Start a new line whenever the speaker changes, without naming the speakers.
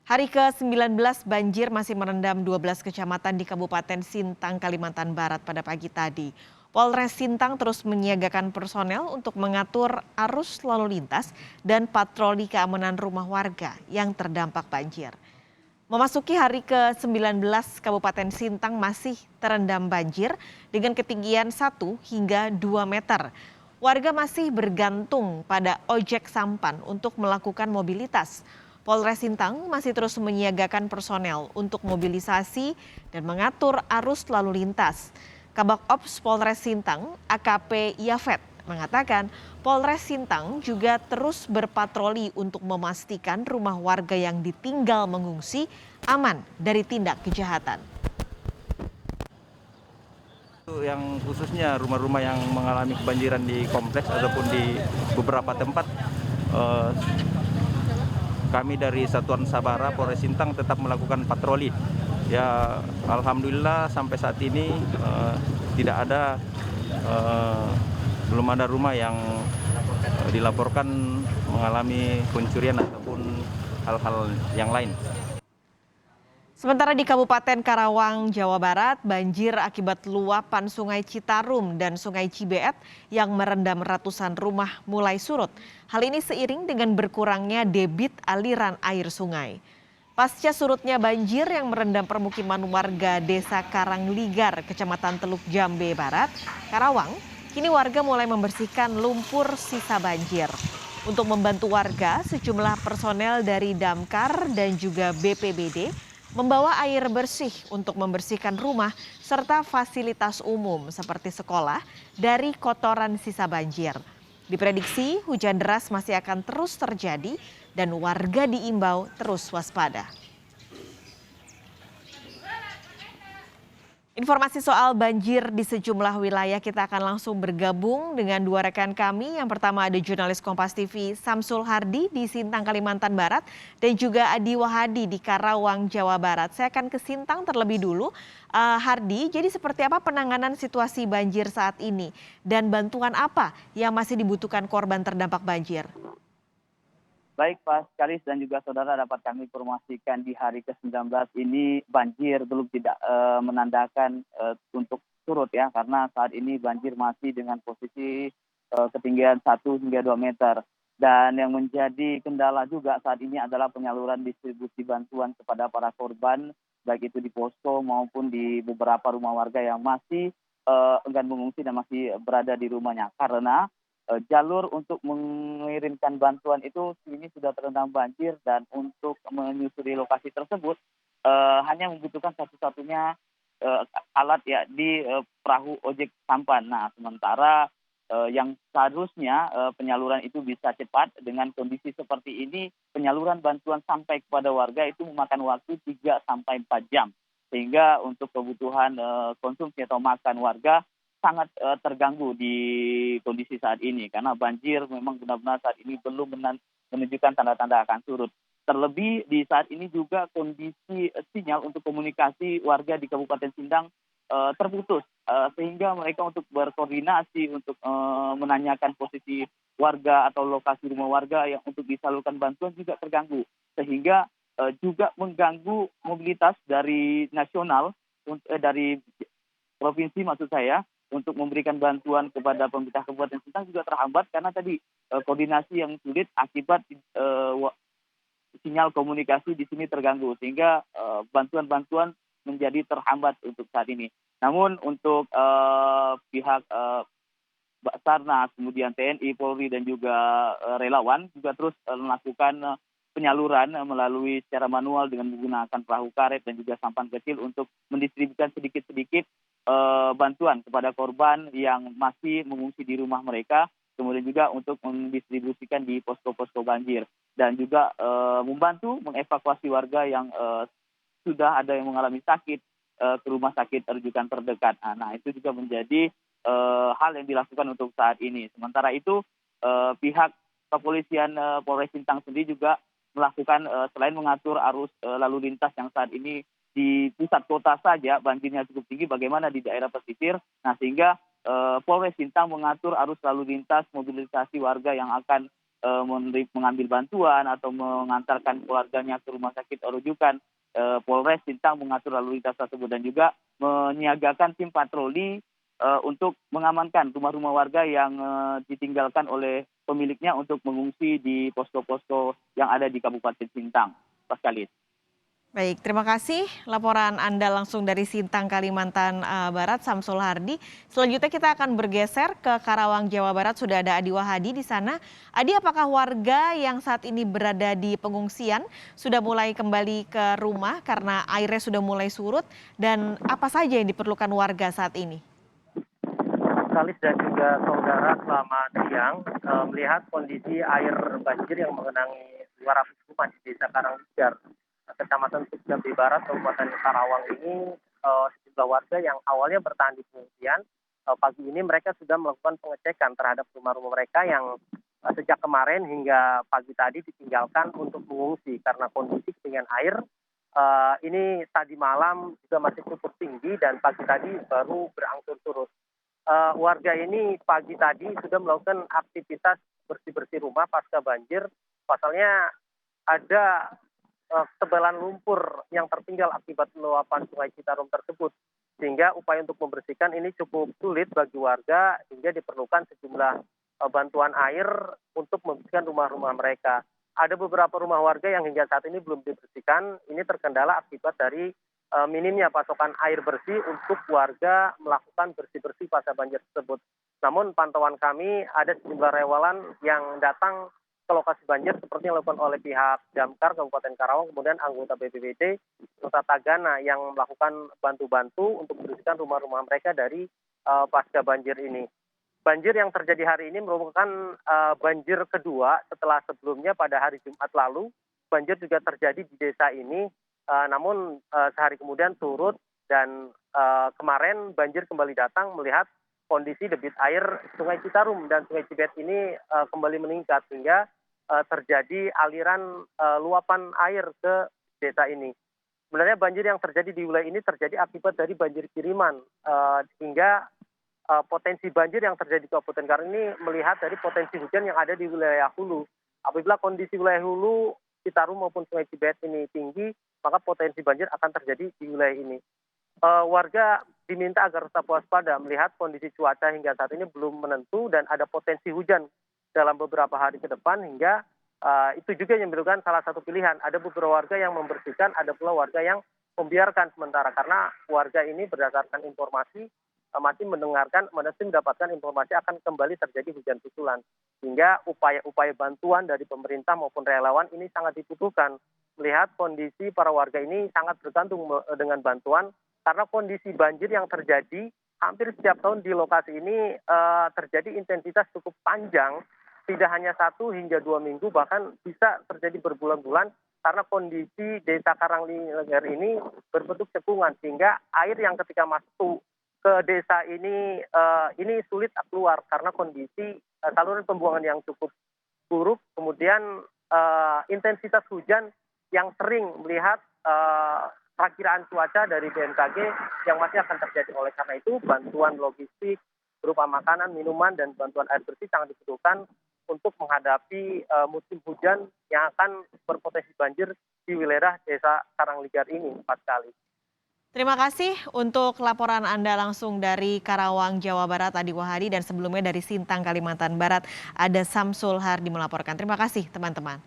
Hari ke-19 banjir masih merendam 12 kecamatan di Kabupaten Sintang, Kalimantan Barat pada pagi tadi. Polres Sintang terus menyiagakan personel untuk mengatur arus lalu lintas dan patroli keamanan rumah warga yang terdampak banjir. Memasuki hari ke-19, Kabupaten Sintang masih terendam banjir dengan ketinggian 1 hingga 2 meter. Warga masih bergantung pada ojek sampan untuk melakukan mobilitas. Polres Sintang masih terus menyiagakan personel untuk mobilisasi dan mengatur arus lalu lintas. Kabak Ops Polres Sintang, AKP Yafet, mengatakan Polres Sintang juga terus berpatroli untuk memastikan rumah warga yang ditinggal mengungsi aman dari tindak kejahatan.
Yang khususnya rumah-rumah yang mengalami kebanjiran di kompleks ataupun di beberapa tempat, eh, kami dari Satuan Sabara Polres Sintang tetap melakukan patroli. Ya, alhamdulillah sampai saat ini tidak ada, eh, belum ada rumah yang dilaporkan mengalami pencurian ataupun hal-hal yang lain.
Sementara di Kabupaten Karawang, Jawa Barat, banjir akibat luapan Sungai Citarum dan Sungai Cibeet yang merendam ratusan rumah mulai surut. Hal ini seiring dengan berkurangnya debit aliran air sungai. Pasca surutnya banjir yang merendam permukiman warga Desa Karangligar, Kecamatan Teluk Jambe Barat, Karawang, kini warga mulai membersihkan lumpur sisa banjir. Untuk membantu warga, sejumlah personel dari Damkar dan juga BPBD membawa air bersih untuk membersihkan rumah serta fasilitas umum seperti sekolah dari kotoran sisa banjir. Diprediksi hujan deras masih akan terus terjadi dan warga diimbau terus waspada. Informasi soal banjir di sejumlah wilayah kita akan langsung bergabung dengan dua rekan kami. Yang pertama ada jurnalis Kompas TV Samsul Hardi di Sintang, Kalimantan Barat dan juga Adi Wahadi di Karawang, Jawa Barat. Saya akan ke Sintang terlebih dulu. Hardi, jadi seperti apa penanganan situasi banjir saat ini dan bantuan apa yang masih dibutuhkan korban terdampak banjir?
Baik Pak Kalis dan juga saudara, dapat kami informasikan di hari ke-19 ini banjir belum tidak menandakan untuk surut ya, karena saat ini banjir masih dengan posisi ketinggian 1 hingga 2 meter. Dan yang menjadi kendala juga saat ini adalah penyaluran distribusi bantuan kepada para korban, baik itu di posko maupun di beberapa rumah warga yang masih enggan mengungsi dan masih berada di rumahnya. Karena jalur untuk mengirimkan bantuan itu ini sudah terendam banjir, dan untuk menyusuri lokasi tersebut hanya membutuhkan satu-satunya alat yakni perahu ojek sampan. Nah, sementara yang seharusnya penyaluran itu bisa cepat, dengan kondisi seperti ini penyaluran bantuan sampai kepada warga itu memakan waktu 3 sampai 4 jam, sehingga untuk kebutuhan konsumsi atau makan warga sangat terganggu di kondisi saat ini, karena banjir memang benar-benar saat ini belum menunjukkan tanda-tanda akan surut. Terlebih di saat ini juga kondisi sinyal untuk komunikasi warga di Kabupaten Sintang terputus, sehingga mereka untuk berkoordinasi untuk menanyakan posisi warga atau lokasi rumah warga yang untuk disalurkan bantuan juga terganggu, sehingga juga mengganggu mobilitas dari nasional, dari provinsi maksud saya, untuk memberikan bantuan kepada pemerintah Kabupaten Sintang juga terhambat karena tadi koordinasi yang sulit akibat sinyal komunikasi di sini terganggu, sehingga bantuan-bantuan menjadi terhambat untuk saat ini. Namun untuk pihak Basarnas, kemudian TNI, Polri dan juga relawan juga terus melakukan penyaluran melalui secara manual dengan menggunakan perahu karet dan juga sampan kecil untuk mendistribusikan sedikit-sedikit bantuan kepada korban yang masih mengungsi di rumah mereka, kemudian juga untuk mendistribusikan di posko-posko banjir, dan juga membantu mengevakuasi warga yang sudah ada yang mengalami sakit ke rumah sakit rujukan terdekat. Nah, itu juga menjadi hal yang dilakukan untuk saat ini. Sementara itu pihak kepolisian Polres Sintang sendiri juga melakukan selain mengatur arus lalu lintas yang saat ini di pusat kota saja banjirnya cukup tinggi, bagaimana di daerah pesisir. Nah, sehingga Polres Sintang mengatur arus lalu lintas, mobilisasi warga yang akan mengambil bantuan atau mengantarkan keluarganya ke rumah sakit rujukan. Polres Sintang mengatur lalu lintas tersebut dan juga menyiagakan tim patroli untuk mengamankan rumah-rumah warga yang ditinggalkan oleh pemiliknya untuk mengungsi di posko-posko yang ada di Kabupaten Sintang. Paskalis.
Baik, terima kasih laporan Anda langsung dari Sintang, Kalimantan Barat, Samsul Hardi. Selanjutnya kita akan bergeser ke Karawang, Jawa Barat. Sudah ada Adi Wahadi di sana. Adi, apakah warga yang saat ini berada di pengungsian sudah mulai kembali ke rumah karena airnya sudah mulai surut? Dan apa saja yang diperlukan warga saat ini?
Kalis dan juga saudara, selamat siang. Melihat kondisi air banjir yang mengenangi 200 rumah di Desa Karanglegar, Kecamatan Jambi Barat, Kabupaten Karawang ini, sejumlah warga yang awalnya bertahan di pengungsian, pagi ini mereka sudah melakukan pengecekan terhadap rumah-rumah mereka yang sejak kemarin hingga pagi tadi ditinggalkan untuk mengungsi karena kondisi ketinggian air ini tadi malam juga masih cukup tinggi dan pagi tadi baru berangsur surut. Warga ini pagi tadi sudah melakukan aktivitas bersih-bersih rumah pasca banjir. Pasalnya ada ketebalan lumpur yang tertinggal akibat luapan Sungai Citarum tersebut. Sehingga upaya untuk membersihkan ini cukup sulit bagi warga hingga diperlukan sejumlah bantuan air untuk membersihkan rumah-rumah mereka. Ada beberapa rumah warga yang hingga saat ini belum dibersihkan. Ini terkendala akibat dari minimnya pasokan air bersih untuk warga melakukan bersih-bersih pasca banjir tersebut. Namun pantauan kami ada sejumlah relawan yang datang ke lokasi banjir seperti yang dilakukan oleh pihak Damkar Kabupaten Karawang, kemudian anggota BPBD Kota Tagana yang melakukan bantu-bantu untuk membersihkan rumah-rumah mereka dari pasca banjir ini. Banjir yang terjadi hari ini merupakan banjir kedua setelah sebelumnya pada hari Jumat lalu. Banjir juga terjadi di desa ini, namun sehari kemudian surut dan kemarin banjir kembali datang melihat kondisi debit air Sungai Citarum dan Sungai Cibet ini kembali meningkat sehingga terjadi aliran luapan air ke desa ini. Sebenarnya banjir yang terjadi di wilayah ini terjadi akibat dari banjir kiriman hingga potensi banjir yang terjadi di Kabupaten Karawang ini melihat dari potensi hujan yang ada di wilayah hulu. Apabila kondisi wilayah hulu Citarum maupun Sungai Cibet ini tinggi, maka potensi banjir akan terjadi di wilayah ini. Warga diminta agar tetap waspada melihat kondisi cuaca hingga saat ini belum menentu dan ada potensi hujan dalam beberapa hari ke depan hingga itu juga yang merupakan salah satu pilihan. Ada beberapa warga yang membersihkan, ada pula warga yang membiarkan sementara karena warga ini berdasarkan informasi masih mendapatkan informasi akan kembali terjadi hujan susulan. Sehingga upaya-upaya bantuan dari pemerintah maupun relawan ini sangat dibutuhkan. Melihat kondisi para warga ini sangat bergantung dengan bantuan karena kondisi banjir yang terjadi hampir setiap tahun di lokasi ini terjadi intensitas cukup panjang, tidak hanya 1 hingga 2 minggu, bahkan bisa terjadi berbulan-bulan karena kondisi Desa Karanglegar ini berbentuk cekungan sehingga air yang ketika masuk ke desa ini sulit keluar karena kondisi saluran pembuangan yang cukup buruk, kemudian intensitas hujan yang sering melihat perakiraan cuaca dari BMKG yang masih akan terjadi. Oleh karena itu bantuan logistik berupa makanan, minuman, dan bantuan air bersih sangat dibutuhkan untuk menghadapi musim hujan yang akan berpotensi banjir di wilayah Desa Karanglegar ini 4 kali.
Terima kasih untuk laporan Anda langsung dari Karawang, Jawa Barat, Adi Wahadi, dan sebelumnya dari Sintang, Kalimantan Barat, ada Samsul Hardi melaporkan. Terima kasih teman-teman.